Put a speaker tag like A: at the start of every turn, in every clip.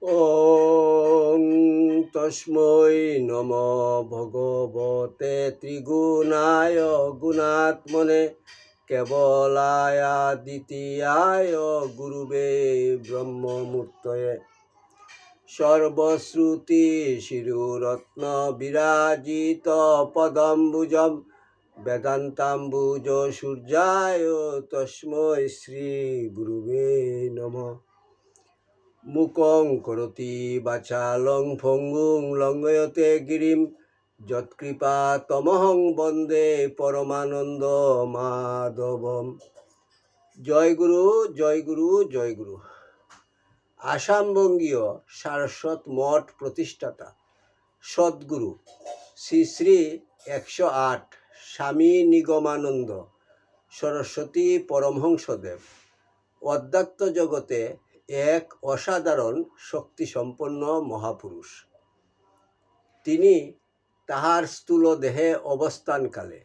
A: ওং তস্मै নম ভগবতে ত্রিগুণায় গুণাত্মনে কেবলায় দ্বিতীয়ায় গুরুবে ব্রহ্মমূর্তয়ে সর্বশ্রুতি শিরুরত্ন বিরাজিত পদম্বুজম বেদান্তাম্বুজ সূর্যায় তস্मै শ্রী গুরুবে নমঃ। মুকং করতি বাচালং ভঙ্গুং লঙ্ঘয়তে গিরিম যৎকৃপা তমহং বন্দে পরমানন্দ মাধবম। জয় গুরু, জয় গুরু, জয় গুরু। আসামবঙ্গীয় সারস্বত মঠ প্রতিষ্ঠাতা সদ্গুরু শ্রী শ্রী 108 স্বামী নিগমানন্দ সরস্বতী পরমহংসদেব অধ্যাত্ম জগতে এক অসাধারণ শক্তিসম্পন্ন মহাপুরুষ। তিনি তাহার স্থূল দেহে অবস্থানকালে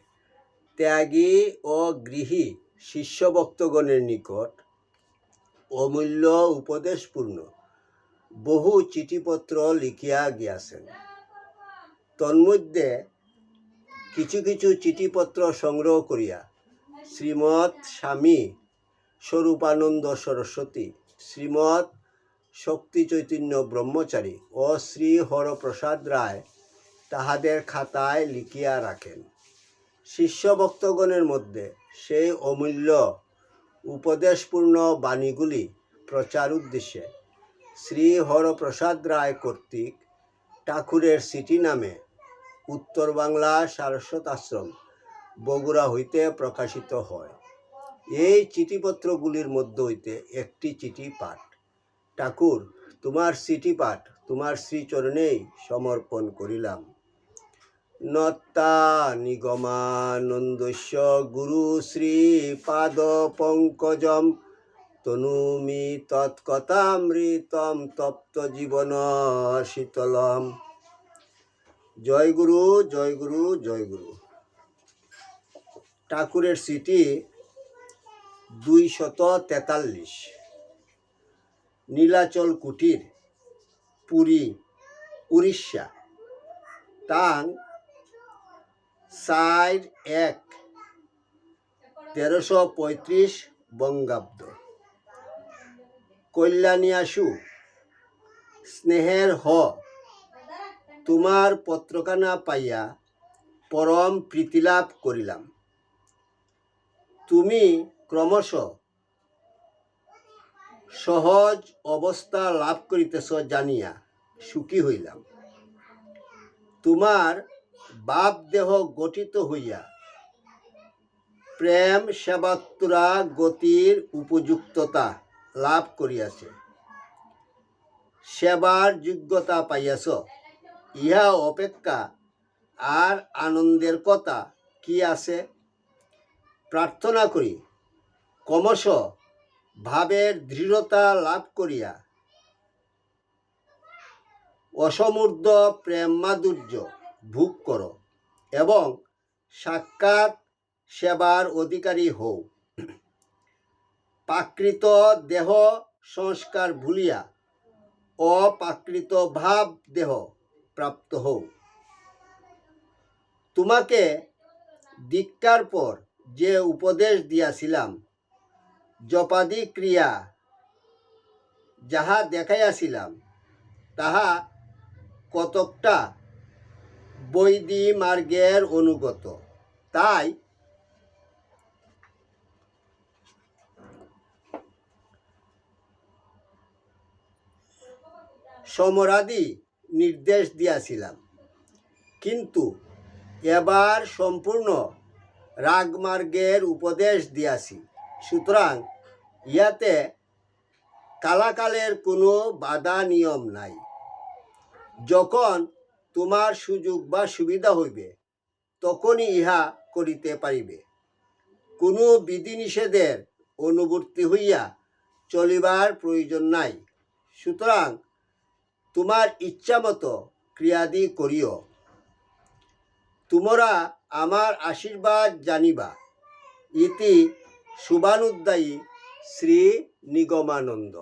A: ত্যাগী ও গৃহী শিষ্যভক্তগণের নিকট অমূল্য উপদেশপূর্ণ বহু চিঠিপত্র লিখিয়া গিয়াছেন। তন্মধ্যে কিছু কিছু চিঠিপত্র সংগ্রহ করিয়া শ্রীমৎ স্বামী স্বরূপানন্দ সরস্বতী, শ্রীমৎ শক্তি চৈতন্য ব্রহ্মচারী ও শ্রী হরপ্রসাদ রায় তাহাদের খাতায় লিখিয়া রাখেন। শিষ্যভক্তগণের মধ্যে সেই অমূল্য উপদেশপূর্ণ বাণীগুলি প্রচার উদ্দেশ্যে শ্রী হরপ্রসাদ রায় কর্তৃক ঠাকুরের চিঠি নামে উত্তর বাংলা সারস্বত আশ্রম বগুড়া হইতে প্রকাশিত হয়। এই চিঠিপত্রগুলির মধ্য হইতে একটি চিঠি পাঠ। ঠাকুর, তোমার চিঠি পাঠ তোমার শ্রীচরণেই সমর্পণ করিলাম। নত্তা নিগমানন্দস্য গুরু শ্রী পাদ পঙ্কজম তনুমি তৎকথামৃতম তপ্ত জীবন শীতলম। জয় গুরু, জয় গুরু, জয় গুরু। ঠাকুরের চিঠি 243। নীলাচল কুটির, পুরী, উড়িষ্যা। তাং 4/1/1335 বঙ্গাব্দ। কল্যাণী আশু, স্নেহের হ, তোমার পত্রখানা পাইয়া পরম প্রীতিলাভ করিলাম। তুমি ক্রমশ সহজ অবস্থা লাভ করিতেছ জানিয়া সুখী হইলাম। তোমার বাপ দেহ গঠিত হইয়া প্রেম সেবাতুরা গতির উপযুক্ততা লাভ করিয়াছে, সেবার যোগ্যতা পাইয়াছ। ইহা অপেক্ষা আর আনন্দের কথা কি আছে? প্রার্থনা করি ক্রমশ ভাবের দৃঢ়তা লাভ করিয়া অসমুদ্র প্রেম মাধুর্য ভোগ করো এবং সাক্ষাৎ সেবার অধিকারী হও। প্রাকৃত দেহ সংস্কার ভুলিয়া অপ্রাকৃত ভাব দেহ প্রাপ্ত হও। তোমাকে দীক্ষার পর যে উপদেশ দিয়াছিলাম, জপাদি ক্রিয়া যাহা দেখাইয়াছিলাম, তাহা কতকটা বৈদি মার্গের অনুগত। তাই সমরাদি নির্দেশ দিয়াছিলাম, কিন্তু এবার সম্পূর্ণ রাগমার্গের উপদেশ দিয়াছি। সুতরাং ইহাতে কালাকালের কোনো বাধা নিয়ম নাই। যখন তোমার সুযোগ বা সুবিধা হইবে তখনই ইহা করিতে পারিবে। কোনো বিধিনিষেধের অনুবর্তী হইয়া চলিবার প্রয়োজন নাই। সুতরাং তোমার ইচ্ছামতো ক্রিয়াদি করিও। তোমরা আমার আশীর্বাদ জানিবা। ইতি শুভানুদ্দায়ী শ্রী নিগমানন্দ।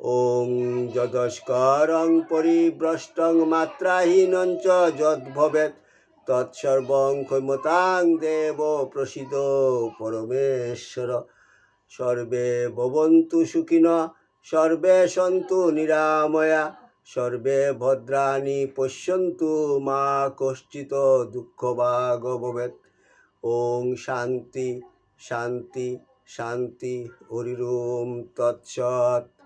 A: ওং যদস্করং পরিভ্রষ্টং মাত্রাহীনং চ যদ্ভবেৎ তৎসর্বং ক্ষমতাং দেব প্রসিদ পরমেশ্বর। সর্বে ভবন্তু সুখিনঃ, সর্বে সন্তু নিরাময়া, সর্বে ভদ্রাণি পশ্যন্তু মা কশ্চিৎ দুঃখভাগ ভবেৎ। ওং শান্তি শান্তি শান্তি। হরি ওম তৎসৎ।